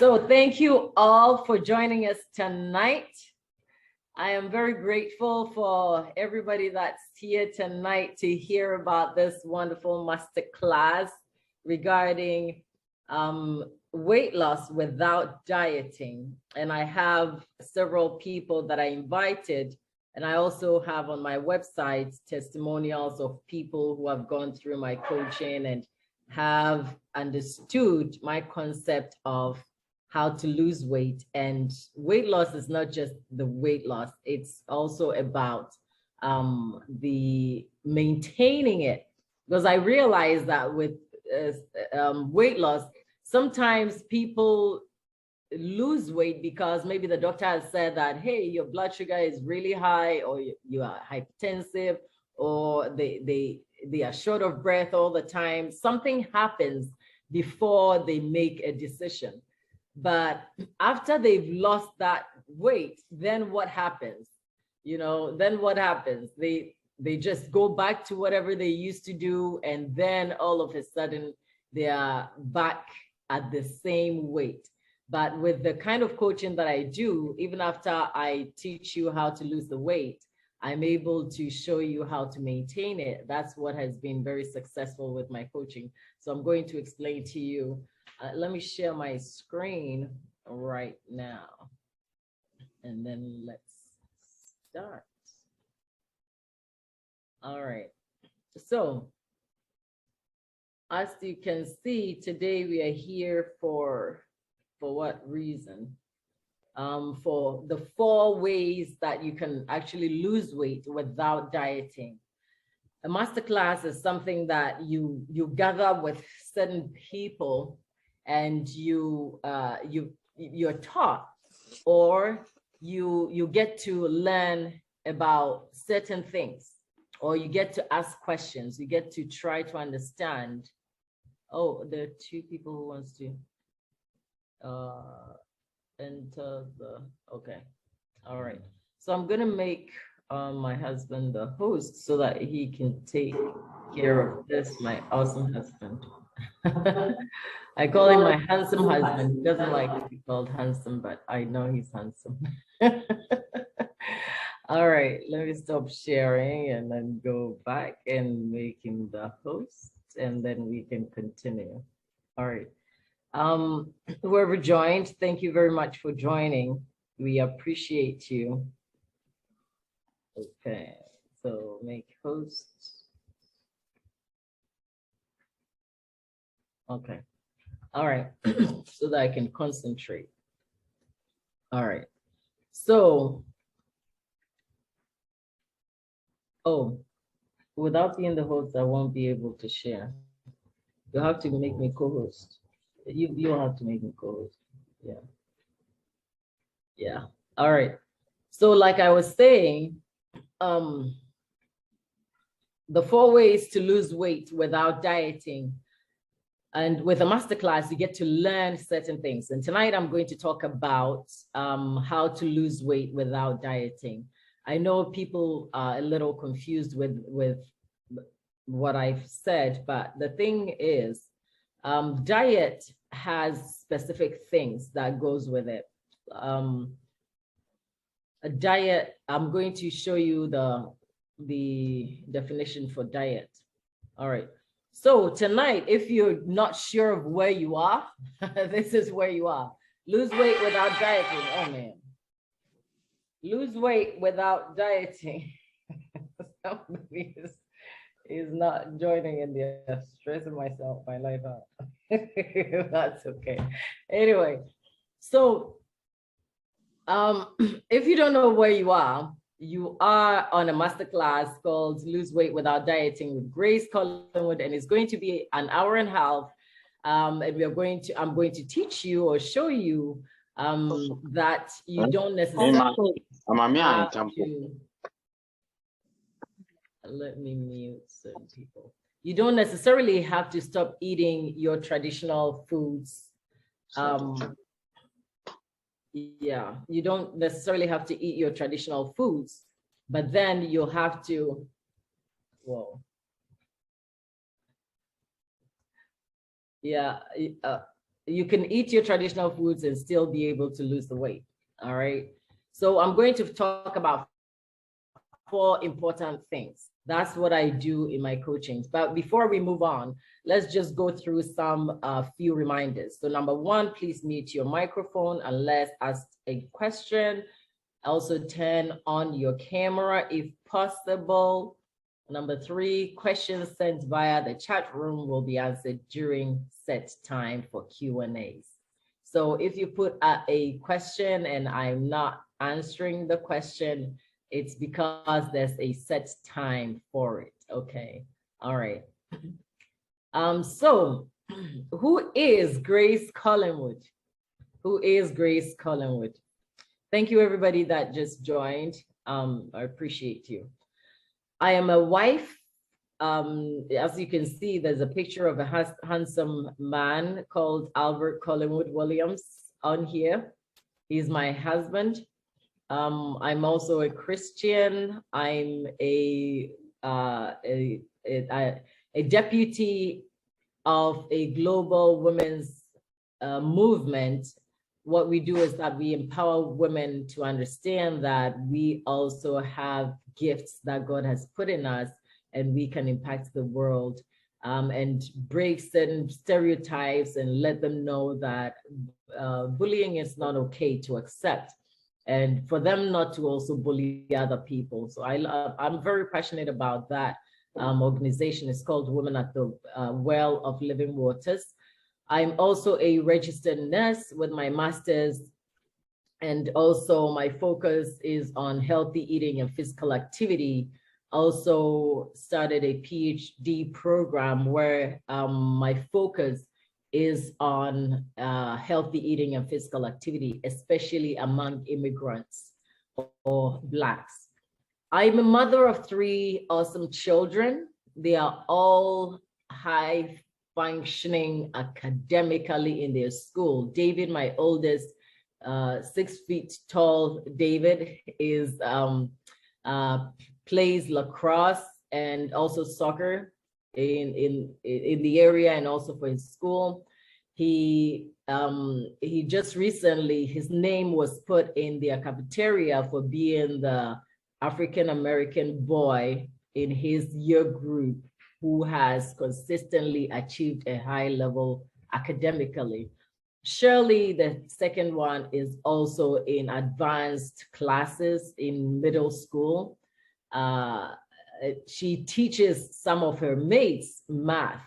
So thank you all for joining us tonight. I am very grateful for everybody that's here tonight to hear about this wonderful masterclass regarding weight loss without dieting. And I have several people that I invited, and I also have on my website testimonials of people who have gone through my coaching and have understood my concept of how to lose weight. And weight loss is not just the weight loss, it's also about the maintaining it. Because I realized that with weight loss, sometimes people lose weight because maybe the doctor has said that, hey, your blood sugar is really high, or you are hypertensive, or they are short of breath all the time. Something happens before they make a decision. But after they've lost that weight, then what happens? Then what happens? They just go back to whatever they used to do, and then all of a sudden they are back at the same weight. But with the kind of coaching that I do, even after I teach you how to lose the weight, I'm able to show you how to maintain it. That's what has been very successful with my coaching. So I'm going to explain to you. Let me share my screen right now, and then let's start. All right. So as you can see, today we are here for what reason? For the 4 ways that you can actually lose weight without dieting. A masterclass is something that you gather with certain people, and you're taught, or you get to learn about certain things, or you get to ask questions. You get to try to understand. Oh, there are 2 people who wants to enter the, okay. All right. So I'm gonna make my husband the host so that he can take care of this, my awesome husband. I call him my handsome husband. He doesn't like to be called handsome, but I know he's handsome. All right, let me stop sharing and then go back and make him the host, and then we can continue. All right. Whoever joined, thank you very much for joining. We appreciate you. Okay, so make host. Okay. All right, so that I can concentrate. All right, so, without being the host, I won't be able to share. You have to make me co-host. You'll have to make me co-host. Yeah. All right. So like I was saying, the 4 ways to lose weight without dieting. And with a masterclass, you get to learn certain things. And tonight I'm going to talk about how to lose weight without dieting. I know people are a little confused with what I've said, but the thing is, diet has specific things that goes with it. A diet, I'm going to show you the definition for diet. All right. So tonight, if you're not sure of where you are, this is where you are. Lose weight without dieting. Oh man. Lose weight without dieting. Somebody is not joining in there, stressing my life out. That's okay. Anyway, so if you don't know where you are on a masterclass called Lose Weight Without Dieting with Grace Collingwood, and it's going to be an hour and a half. And I'm going to teach you or show you that you don't necessarily have to, let me mute certain people. You don't necessarily have to stop eating your traditional foods. Yeah, you don't necessarily have to eat your traditional foods, but then you'll have to, whoa. Yeah, you can eat your traditional foods and still be able to lose the weight. All right. So I'm going to talk about 4 important things. That's what I do in my coachings. But before we move on, let's just go through some few reminders. So number 1, please mute your microphone unless asked a question. Also turn on your camera if possible. Number 3, questions sent via the chat room will be answered during set time for Q&As. So if you put a question and I'm not answering the question, it's because there's a set time for it. Okay. All right. So who is Grace Collingwood? Who is Grace Collingwood? Thank you, everybody that just joined. I appreciate you. I am a wife. As you can see, there's a picture of a handsome man called Albert Collingwood Williams on here. He's my husband. I'm also a Christian. I'm a deputy of a global women's movement. What we do is that we empower women to understand that we also have gifts that God has put in us, and we can impact the world and break certain stereotypes and let them know that bullying is not okay to accept, and for them not to also bully other people. So I'm very passionate about that organization. It's called Women at the Well of Living Waters. I'm also a registered nurse with my master's, and also my focus is on healthy eating and physical activity. Also started a PhD program where my focus is on healthy eating and physical activity, especially among immigrants or Blacks. I'm a mother of 3 awesome children. They are all high functioning academically in their school. David, my oldest, 6 feet tall David, is plays lacrosse and also soccer in the area and also for his school. He just recently, his name was put in the cafeteria for being the African-American boy in his year group who has consistently achieved a high level academically. Shirley, the second one, is also in advanced classes in middle school. She teaches some of her mates math.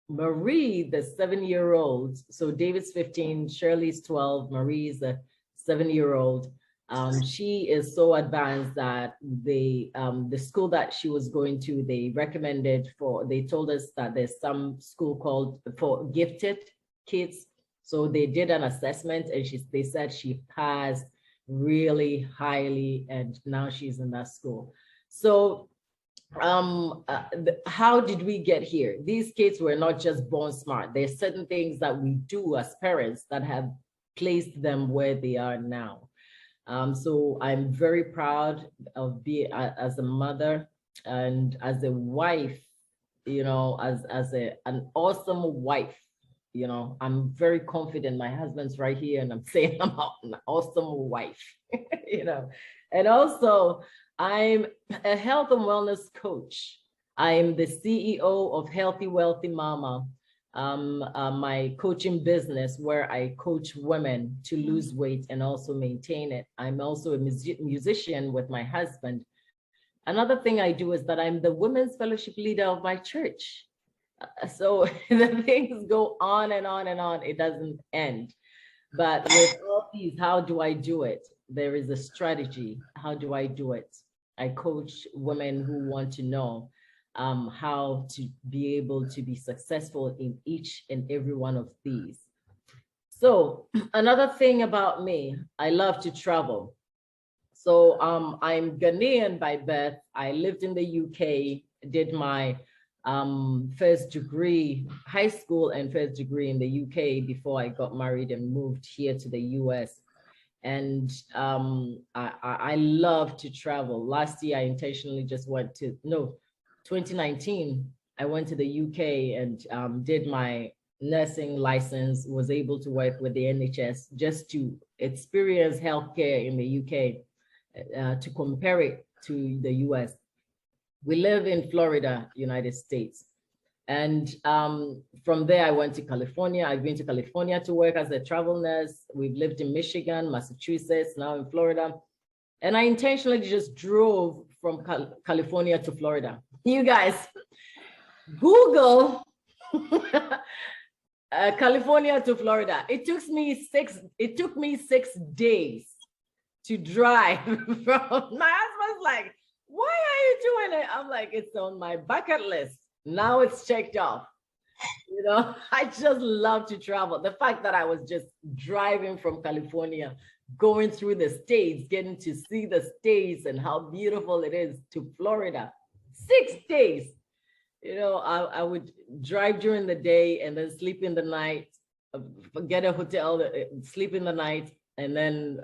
Marie, the 7-year-old, so David's 15, Shirley's 12, Marie is a 7-year-old. She is so advanced that the school that she was going to, they told us that there's some school called for gifted kids. So they did an assessment and they said she passed really highly, and now she's in that school. So how did we get here? These kids were not just born smart. There's certain things that we do as parents that have placed them where they are now. So I'm very proud of being as a mother and as a wife, you know, as an awesome wife. You know, I'm very confident. My husband's right here, and I'm saying I'm an awesome wife, you know. And also, I'm a health and wellness coach. I'm the CEO of Healthy Wealthy Mama, my coaching business where I coach women to lose weight and also maintain it. I'm also a musician with my husband. Another thing I do is that I'm the women's fellowship leader of my church. So the things go on and on and on. It doesn't end. But with all these, how do I do it? There is a strategy. How do I do it? I coach women who want to know how to be able to be successful in each and every one of these. So another thing about me, I love to travel. So I'm Ghanaian by birth. I lived in the UK, did my first degree, high school and first degree in the UK before I got married and moved here to the US. And I love to travel. Last year, I intentionally just went to, 2019, I went to the UK and did my nursing license, was able to work with the NHS just to experience healthcare in the UK, to compare it to the US. We live in Florida, United States. And from there, I went to California. I've been to California to work as a travel nurse. We've lived in Michigan, Massachusetts, now in Florida. And I intentionally just drove from California to Florida. You guys, Google California to Florida. It took me 6 days to drive from. My husband's like, why are you doing it? I'm like, it's on my bucket list. Now it's checked off. You know, I just love to travel. The fact that I was just driving from California, going through the states, getting to see the states and how beautiful it is, to Florida. 6 days. You know, I would drive during the day and then sleep in the night, get a hotel, sleep in the night, and then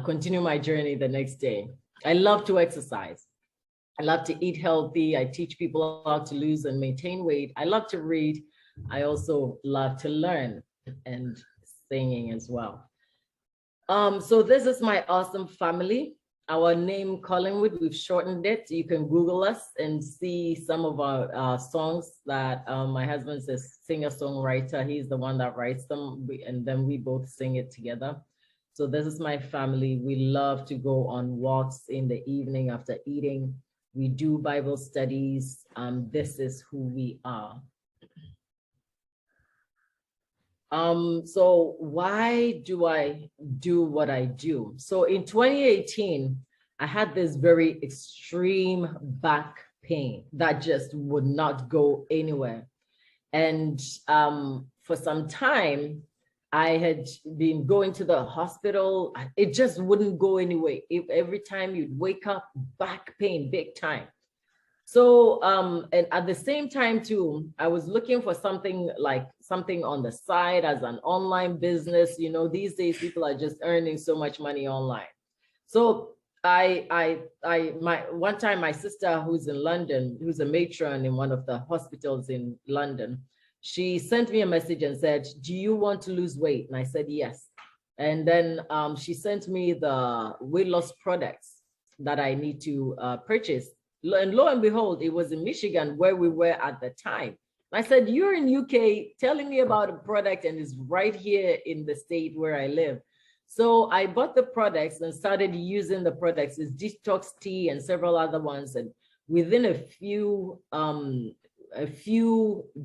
continue my journey the next day. I love to exercise. I love to eat healthy. I teach people how to lose and maintain weight. I love to read. I also love to learn and singing as well. So this is my awesome family. Our name, Collingwood, we've shortened it. You can Google us and see some of our songs that my husband's a singer-songwriter. He's the one that writes them, and then we both sing it together. So this is my family. We love to go on walks in the evening after eating. We do Bible studies. This is who we are. So why do I do what I do? So in 2018, I had this very extreme back pain that just would not go anywhere. And for some time, I had been going to the hospital. It just wouldn't go anyway. Every time you'd wake up, back pain, big time. So, and at the same time too, I was looking for something on the side as an online business. You know, these days people are just earning so much money online. So one time my sister who's in London, who's a matron in one of the hospitals in London, she sent me a message and said, do you want to lose weight? And I said, yes. And then she sent me the weight loss products that I need to purchase. And lo and behold, it was in Michigan where we were at the time. I said, you're in UK telling me about a product and it's right here in the state where I live. So I bought the products and started using the products. It's Detox Tea and several other ones. And within a few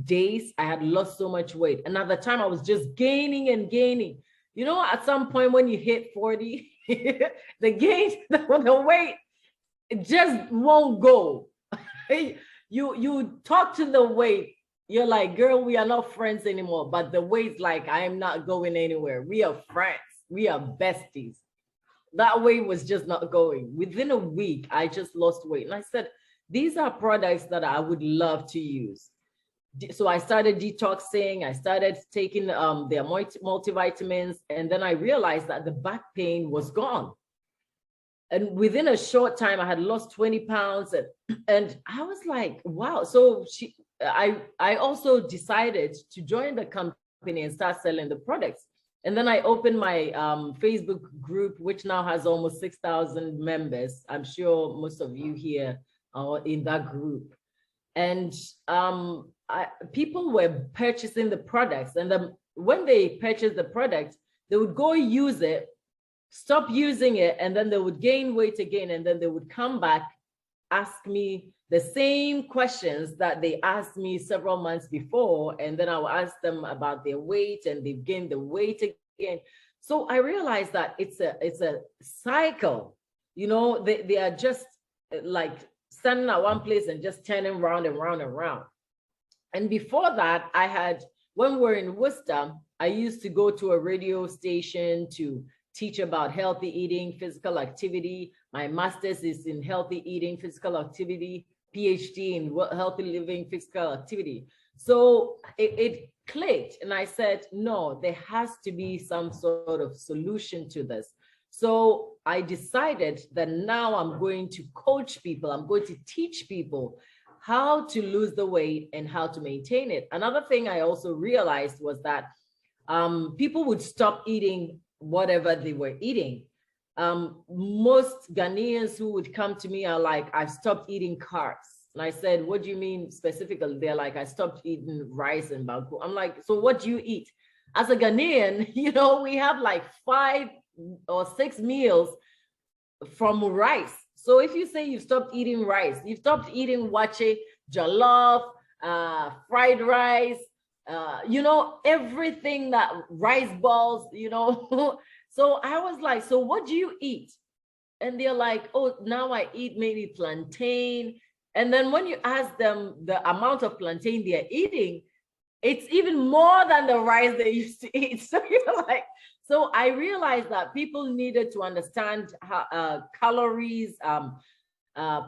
days, I had lost so much weight. And at the time I was just gaining and gaining. You know, at some point when you hit 40, the weight, it just won't go. You talk to the weight, you're like, girl, we are not friends anymore. But the weight's like, I am not going anywhere. We are friends. We are besties. That weight was just not going. Within a week, I just lost weight. And I said, these are products that I would love to use. So I started detoxing. I started taking their multivitamins. And then I realized that the back pain was gone. And within a short time, I had lost 20 pounds. And I was like, wow. So I also decided to join the company and start selling the products. And then I opened my Facebook group, which now has almost 6,000 members. I'm sure most of you here are in that group. And people were purchasing the products. And then when they purchased the product, they would go use it, stop using it, and then they would gain weight again. And then they would come back, ask me the same questions that they asked me several months before. And then I would ask them about their weight, and they've gained the weight again. So I realized that it's a cycle. You know, they are just like standing at one place and just turning round and round and round. And before that, when we were in Worcester, I used to go to a radio station to teach about healthy eating, physical activity. My master's is in healthy eating, physical activity, PhD in healthy living, physical activity. So it clicked, and I said, no, there has to be some sort of solution to this. So I decided that now I'm going to coach people. I'm going to teach people how to lose the weight and how to maintain it. Another thing I also realized was that people would stop eating whatever they were eating. Most Ghanaians who would come to me are like, I've stopped eating carbs. And I said, what do you mean specifically? They're like, I stopped eating rice and banku. I'm like, so what do you eat? As a Ghanaian, you know, we have like 5 or 6 meals from rice. So if you say you've stopped eating rice, you've stopped eating wache, jollof, fried rice, you know, everything that rice balls, you know. So I was like, so what do you eat? And they're like, oh, now I eat maybe plantain. And then when you ask them the amount of plantain they're eating, it's even more than the rice they used to eat. So you're like, so I realized that people needed to understand how, calories,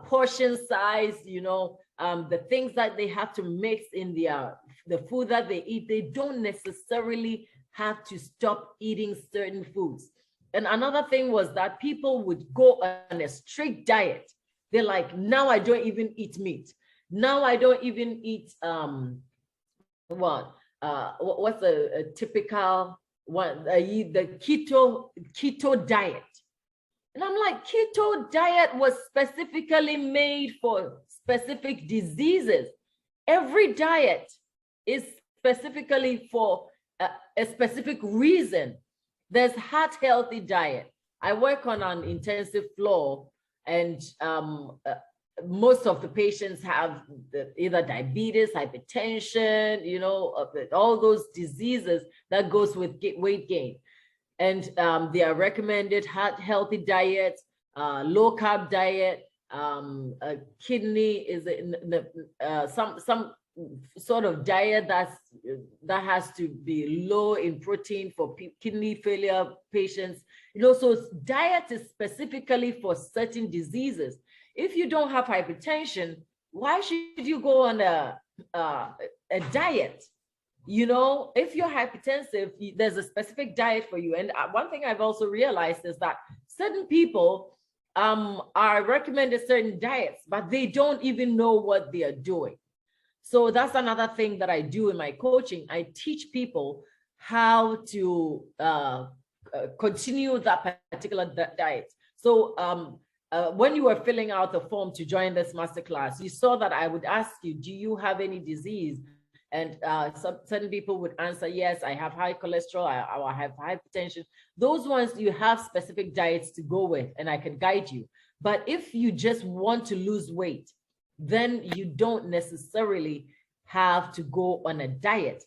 portion size, you know, the things that they have to mix in the food that they eat. They don't necessarily have to stop eating certain foods. And another thing was that people would go on a strict diet. They're like, now I don't even eat meat. Now I don't even eat what's a typical one, the keto diet. And I'm like, keto diet was specifically made for specific diseases. Every diet is specifically for a specific reason. There's heart healthy diet. I work on an intensive floor, and most of the patients have either diabetes, hypertension, you know, all those diseases that goes with weight gain. And they are recommended heart healthy diet, low carb diet, kidney is some sort of diet that has to be low in protein for kidney failure patients. You know, so diet is specifically for certain diseases. If you don't have hypertension, why should you go on a diet? You know, if you're hypertensive, there's a specific diet for you. And one thing I've also realized is that certain people are recommended certain diets, but they don't even know what they are doing. So that's another thing that I do in my coaching. I teach people how to continue that particular diet. So when you were filling out the form to join this masterclass, you saw that I would ask you, do you have any disease? And certain people would answer, yes, I have high cholesterol, I have hypertension. Those ones you have specific diets to go with, and I can guide you. But if you just want to lose weight, then you don't necessarily have to go on a diet.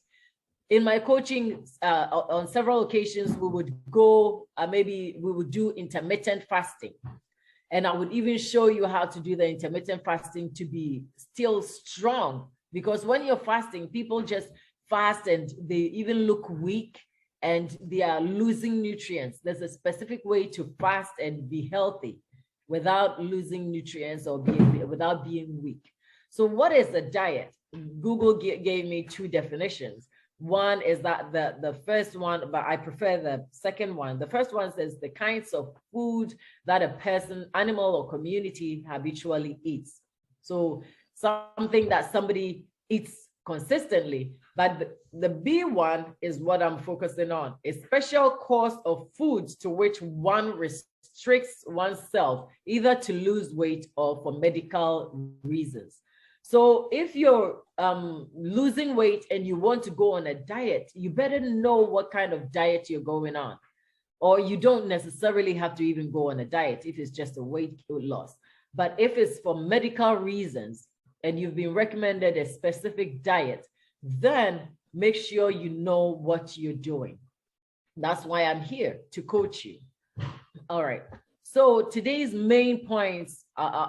In my coaching, on several occasions, we would go, maybe we would do intermittent fasting. And I would even show you how to do the intermittent fasting to be still strong. Because when you're fasting, people just fast and they even look weak and they are losing nutrients. There's a specific way to fast and be healthy without losing nutrients or without being weak. So what is a diet? Google gave me 2 definitions. One is that the first one, but I prefer the second one. The first one says the kinds of food that a person, animal, or community habitually eats. So something that somebody eats consistently. But the B one is what I'm focusing on, a special course of foods to which one restricts oneself, either to lose weight or for medical reasons. So if you're losing weight and you want to go on a diet, you better know what kind of diet you're going on. Or you don't necessarily have to even go on a diet if it's just a weight loss. But if it's for medical reasons and you've been recommended a specific diet, then make sure you know what you're doing. That's why I'm here, to coach you. All right. So today's main points,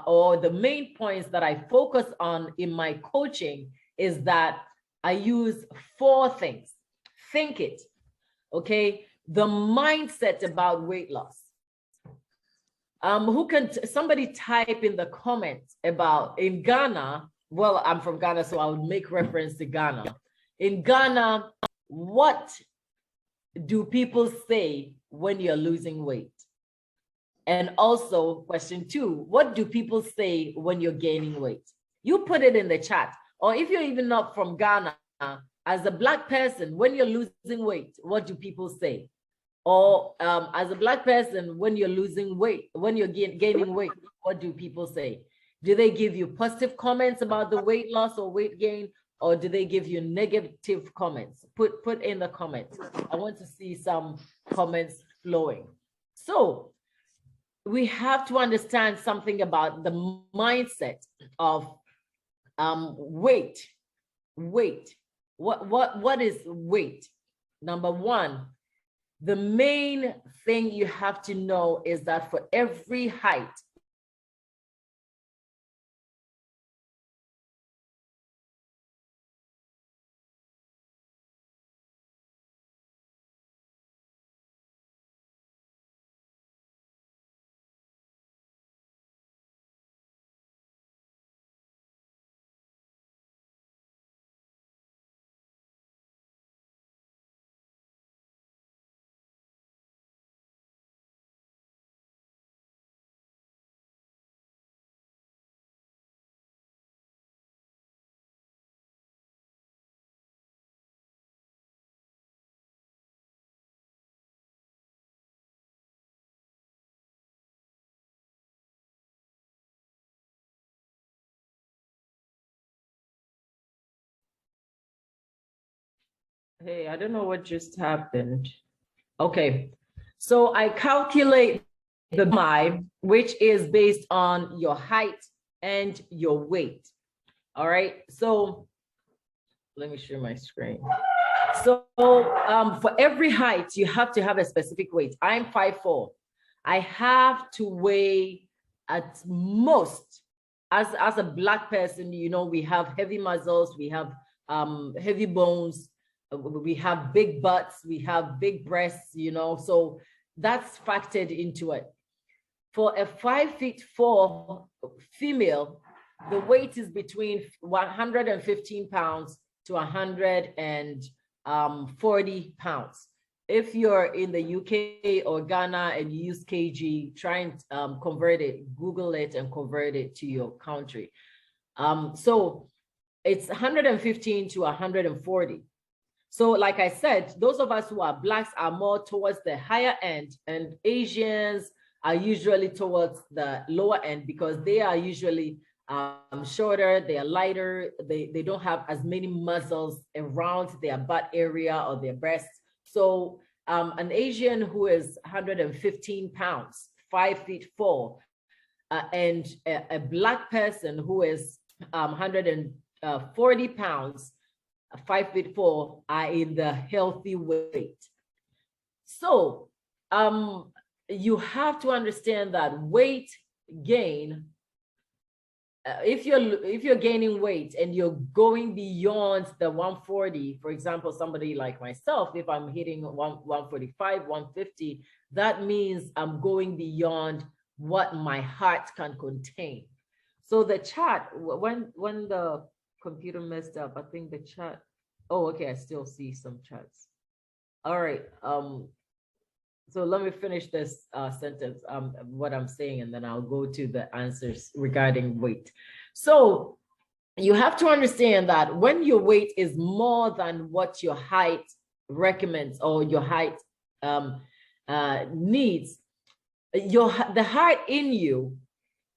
or the main points that I focus on in my coaching, is that I use 4 things. Think it, okay? The mindset about weight loss. Who can somebody type in the comments about, in Ghana, well, I'm from Ghana, so I would make reference to Ghana. In Ghana, what do people say when you're losing weight? And also question 2, what do people say when you're gaining weight? You put it in the chat. Or if you're even not from Ghana, as a Black person, when you're losing weight, what do people say? Or as a Black person, when you're losing weight, when you're gaining weight, what do people say? Do they give you positive comments about the weight loss or weight gain? Or do they give you negative comments? Put in the comments. I want to see some comments flowing. So we have to understand something about the mindset of weight. What is weight? Number one, the main thing you have to know is that for every height, hey, I don't know what just happened. Okay, so I calculate the BMI, which is based on your height and your weight. All right, so let me share my screen. So for every height, you have to have a specific weight. I'm 5'4". I have to weigh at most, as a Black person, you know, we have heavy muscles, we have heavy bones, we have big butts, we have big breasts, you know, so that's factored into it. For a 5'4" female, the weight is between 115 pounds to 140 pounds. If you're in the UK or Ghana and you use kg, try and convert it, Google it and convert it to your country. So it's 115 to 140. So like I said, those of us who are Blacks are more towards the higher end, and Asians are usually towards the lower end because they are usually shorter, they are lighter, they don't have as many muscles around their butt area or their breasts. So an Asian who is 115 pounds, 5'4", and a Black person who is 140 pounds, 5'4", are in the healthy weight. So you have to understand that weight gain, if you're gaining weight and you're going beyond the 140, for example, somebody like myself, if I'm hitting 145, 150, that means I'm going beyond what my heart can contain. So the chat, when the computer messed up, I think the chat, oh, okay, I still see some chats. All right, so let me finish this sentence, what I'm saying, and then I'll go to the answers regarding weight. So you have to understand that when your weight is more than what your height recommends or your height needs, the heart in you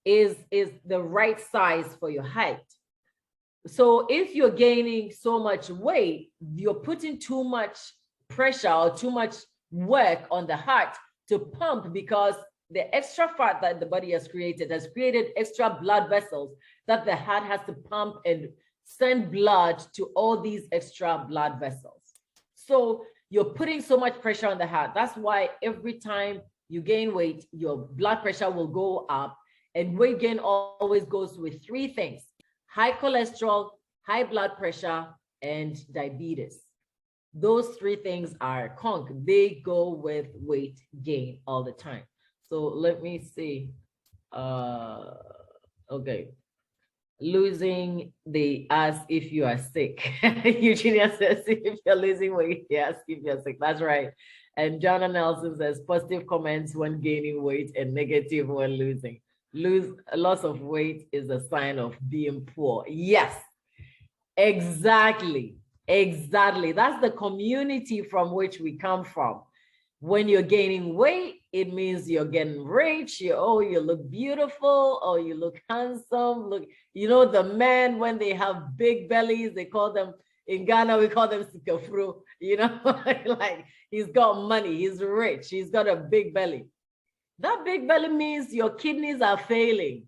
is the right size for your height. So if you're gaining so much weight, you're putting too much pressure or too much work on the heart to pump, because the extra fat that the body has created extra blood vessels that the heart has to pump and send blood to all these extra blood vessels. So you're putting so much pressure on the heart. That's why every time you gain weight, your blood pressure will go up, and weight gain always goes with three things: high cholesterol, high blood pressure, and diabetes. Those three things are conk. They go with weight gain all the time. So let me see. Okay. Losing, they ask if you are sick. Eugenia says if you're losing weight, they ask if you're sick. That's right. And John Nelson says positive comments when gaining weight and negative when losing. loss of weight is a sign of being poor. Yes, exactly. Exactly. That's the community from which we come from. When you're gaining weight, it means you're getting rich. You look beautiful. Oh, you look handsome. Look, the men, when they have big bellies, they call them, in Ghana, we call them sikafru, like he's got money, he's rich, he's got a big belly. That big belly means your kidneys are failing.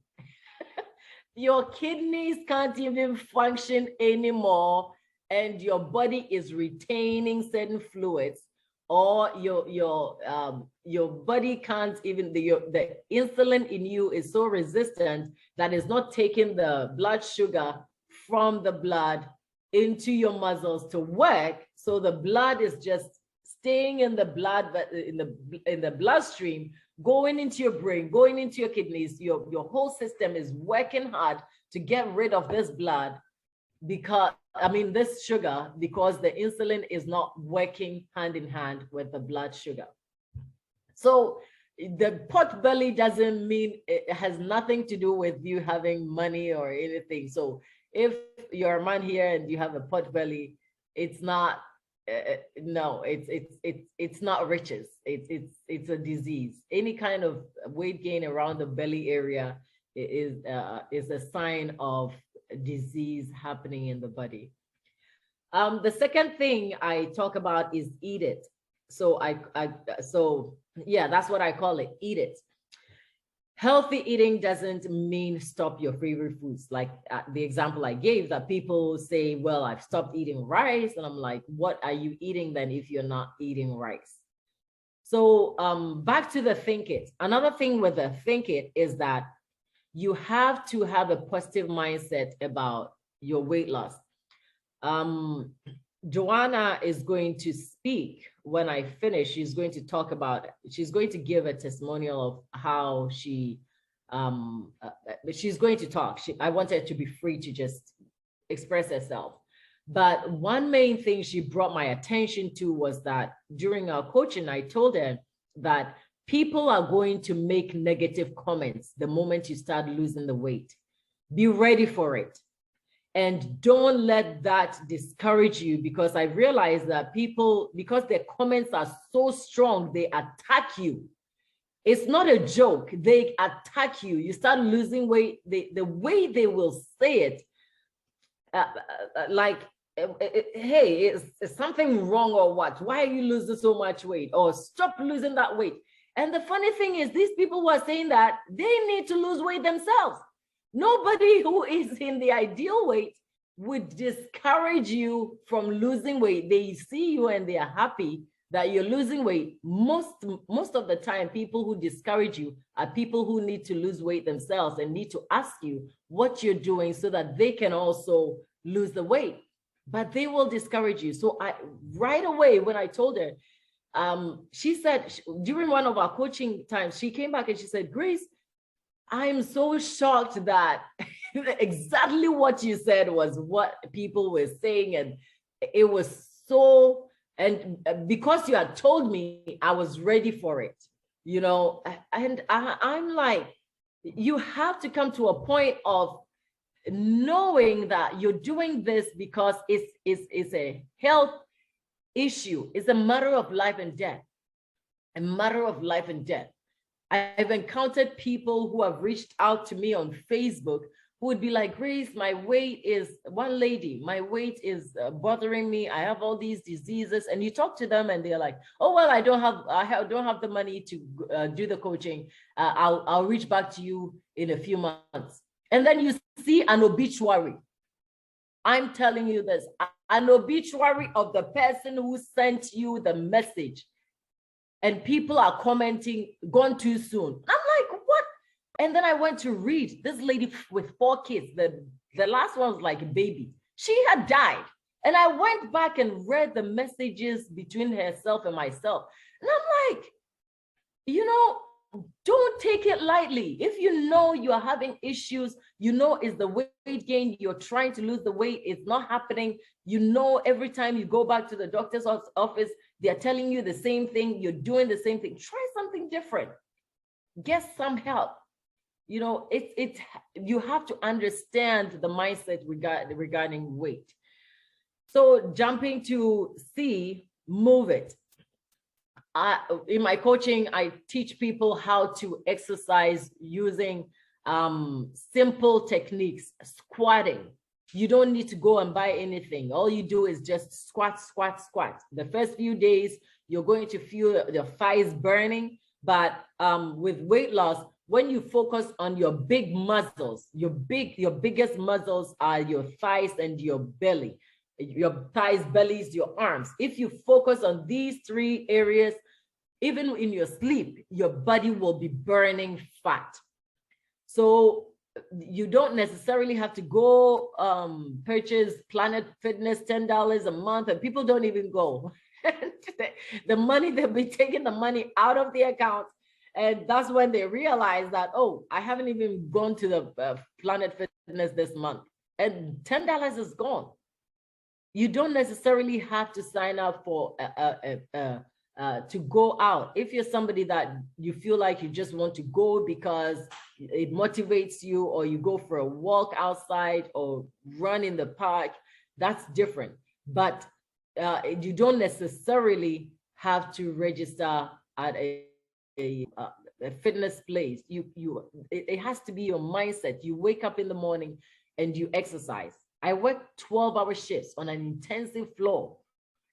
Your kidneys can't even function anymore, and your body is retaining certain fluids, or your body can't even, the insulin in you is so resistant that it's not taking the blood sugar from the blood into your muscles to work. So the blood is just staying in the blood, in the bloodstream, going into your brain, going into your kidneys. Your whole system is working hard to get rid of this blood, because this sugar, because the insulin is not working hand in hand with the blood sugar. So the pot belly doesn't mean, it has nothing to do with you having money or anything. So if you're a man here and you have a pot belly, it's not, no, it's not riches. It's a disease. Any kind of weight gain around the belly area is a sign of disease happening in the body. The second thing I talk about is eat it. So yeah, that's what I call it, eat it. Healthy eating doesn't mean stop your favorite foods. Like the example I gave, that people say, well, I've stopped eating rice. And I'm like, what are you eating then if you're not eating rice? So back to the think it. Another thing with the think it is that you have to have a positive mindset about your weight loss. Joanna is going to speak when I finish. She's going to talk about, she's going to give a testimonial of how she's going to talk. I want her to be free to just express herself. But one main thing she brought my attention to was that during our coaching, I told her that people are going to make negative comments the moment you start losing the weight. Be ready for it. And don't let that discourage you, because I realize that people, because their comments are so strong, they attack you. It's not a joke. They attack you. You start losing weight. The way they will say it, like, hey, is something wrong or what? Why are you losing so much weight? Or stop losing that weight. And the funny thing is, these people who are saying that, they need to lose weight themselves. Nobody who is in the ideal weight would discourage you from losing weight. They see you and they are happy that you're losing weight. Most of the time, people who discourage you are people who need to lose weight themselves and need to ask you what you're doing so that they can also lose the weight. But they will discourage you. So right away, when I told her, she said, during one of our coaching times, she came back and she said, Grace, I'm so shocked that exactly what you said was what people were saying. And it was so, and because you had told me, I was ready for it, and I'm like, you have to come to a point of knowing that you're doing this because it's a health issue. It's a matter of life and death, a matter of life and death. I've encountered people who have reached out to me on Facebook who would be like, Grace, my weight is, one lady, my weight is bothering me. I have all these diseases. And you talk to them and they're like, oh, well, I don't have the money to do the coaching. I'll reach back to you in a few months. And then you see an obituary. I'm telling you this, an obituary of the person who sent you the message. And people are commenting, gone too soon. I'm like, what? And then I went to read this lady with 4 kids. The last one was like a baby. She had died. And I went back and read the messages between herself and myself. And I'm like, don't take it lightly. If you know you are having issues, it's the weight gain, you're trying to lose the weight, it's not happening. Every time you go back to the doctor's office, they're telling you the same thing, you're doing the same thing. Try something different. Get some help. you know, you have to understand the mindset regarding weight. So jumping to C, move it. In my coaching, I teach people how to exercise using simple techniques, squatting. You don't need to go and buy anything. All you do is just squat, squat, squat. The first few days, you're going to feel your thighs burning, but with weight loss, when you focus on your big muscles, your biggest muscles are your thighs and your belly. Your thighs, bellies, your arms. If you focus on these three areas, even in your sleep, your body will be burning fat. So you don't necessarily have to go purchase Planet Fitness, $10 a month, and people don't even go. The money, they'll be taking the money out of the account. And that's when they realize that, oh, I haven't even gone to the Planet Fitness this month. And $10 is gone. You don't necessarily have to sign up for to go out. If you're somebody that you feel like you just want to go because it motivates you, or you go for a walk outside or run in the park, that's different. But you don't necessarily have to register at a fitness place. It has to be your mindset. You wake up in the morning and you exercise. I work 12-hour shifts on an intensive floor.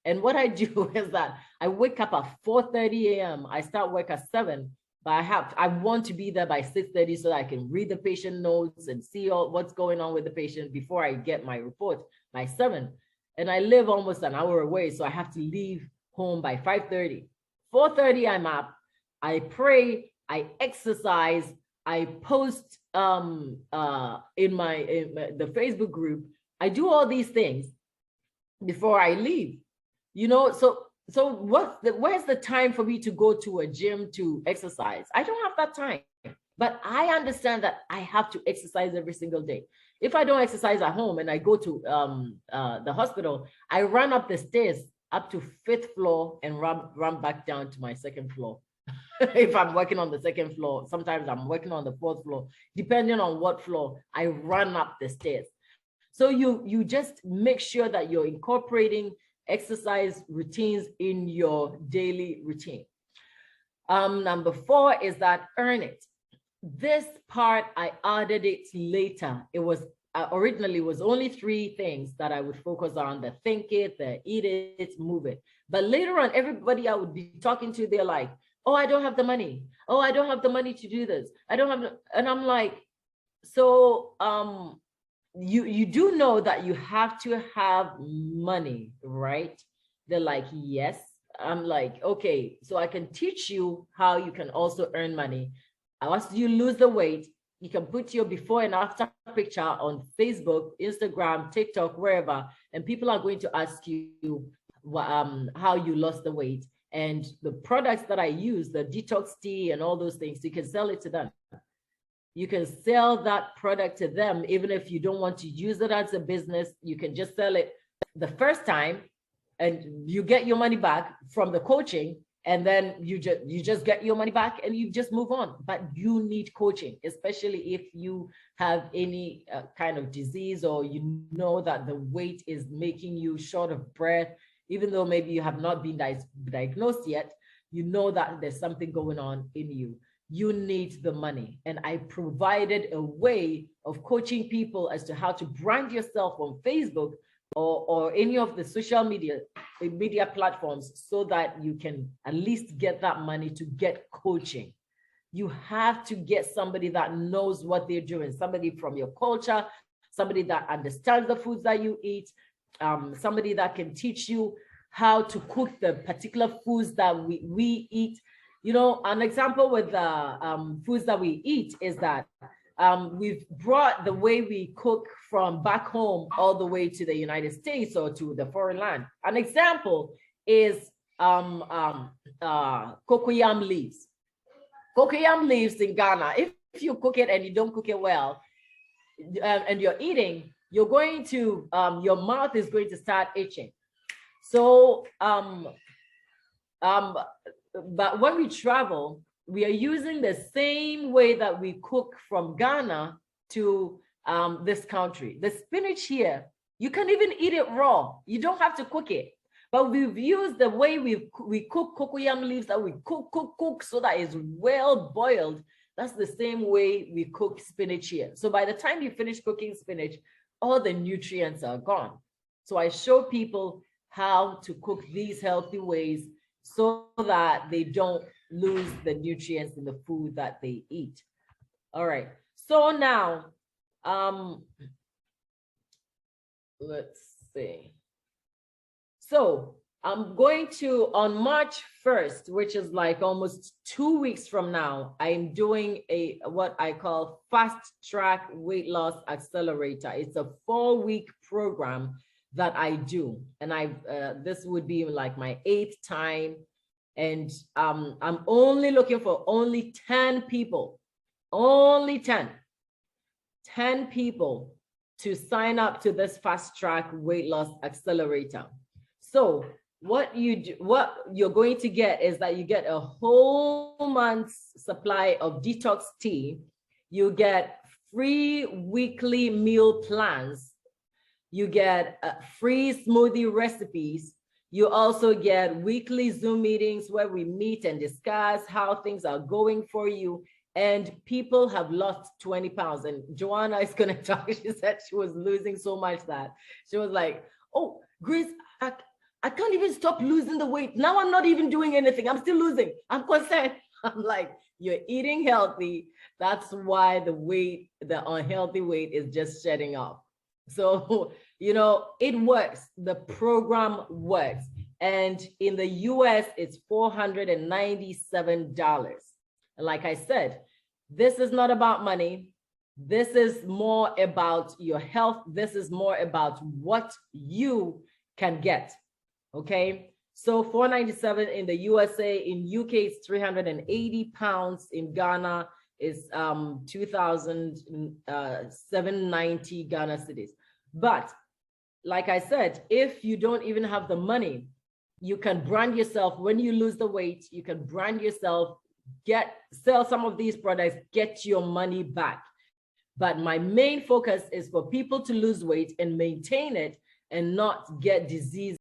And what I do is that I wake up at 4:30 a.m. I start work at 7, but I want to be there by 6:30 so that I can read the patient notes and see all what's going on with the patient before I get my report by 7. And I live almost an hour away, so I have to leave home by 5:30. 4:30, I'm up. I pray, I exercise, I post in the Facebook group. I do all these things before I leave, you know. So where's the time for me to go to a gym to exercise? I don't have that time, but I understand that I have to exercise every single day. If I don't exercise at home and I go to the hospital, I run up the stairs up to 5th floor and run back down to my 2nd floor. If I'm working on the 2nd floor, sometimes I'm working on the 4th floor, depending on what floor, I run up the stairs. So you just make sure that you're incorporating exercise routines in your daily routine. Number 4 is that earn it. This part, I added it later. It was originally was only 3 things that I would focus on: the think it, the eat it, move it. But later on, everybody I would be talking to, they're like, oh, I don't have the money. Oh, I don't have the money to do this. I don't have, and I'm like, so you do know that you have to have money, right? They're like, yes. I'm like, okay, so I can teach you how you can also earn money. Once you lose the weight, you can put your before and after picture on Facebook, Instagram, TikTok, wherever, and people are going to ask you how you lost the weight. And the products that I use, the detox tea and all those things, you can sell it to them. You can sell that product to them, even if you don't want to use it as a business. You can just sell it the first time and you get your money back from the coaching, and then you just get your money back and you just move on. But you need coaching, especially if you have any kind of disease, or you know that the weight is making you short of breath, even though maybe you have not been diagnosed yet. You know that there's something going on in you. You need the money. And I provided a way of coaching people as to how to brand yourself on Facebook or any of the social media platforms, so that you can at least get that money to get coaching. You have to get somebody that knows what they're doing, somebody from your culture, somebody that understands the foods that you eat, somebody that can teach you how to cook the particular foods that we eat. You know, an example with the foods that we eat is that we've brought the way we cook from back home all the way to the United States or to the foreign land. An example is cocoyam leaves. Cocoyam leaves in Ghana, if you cook it and you don't cook it well, and you're eating, you're going to, your mouth is going to start itching. So, but when we travel, we are using the same way that we cook from Ghana to this country. The spinach here, you can even eat it raw. You don't have to cook it. But we've used the way we cook cocoyam leaves, that we cook so that it's well boiled. That's the same way we cook spinach here. So by the time you finish cooking spinach, all the nutrients are gone. So I show people how to cook these healthy ways so that they don't lose the nutrients in the food that they eat. All right. So now, let's see. So I'm going to, on March 1st, which is like almost 2 weeks from now, I'm doing what I call Fast Track Weight Loss Accelerator. It's a 4-week program that I do. And this would be like my 8th time. And I'm only looking for only 10 people, only 10 people to sign up to this Fast Track Weight Loss Accelerator. So what you're going to get is that you get a whole month's supply of detox tea. You get free weekly meal plans. You get free smoothie recipes. You also get weekly Zoom meetings where we meet and discuss how things are going for you. And people have lost 20 pounds. And Joanna is going to talk. She said she was losing so much that she was like, oh, Grace, I can't even stop losing the weight. Now I'm not even doing anything. I'm still losing. I'm concerned. I'm like, you're eating healthy. That's why the unhealthy weight is just shedding off. So, you know, it works. The program works. And in the US, it's $497. And like I said, this is not about money. This is more about your health. This is more about what you can get. Okay, so $497 in the USA. In UK, it's 380 pounds. In Ghana, it's 2,790 Ghana cedis. But like I said, if you don't even have the money, you can brand yourself. When you lose the weight, you can brand yourself, sell some of these products, get your money back. But my main focus is for people to lose weight and maintain it and not get disease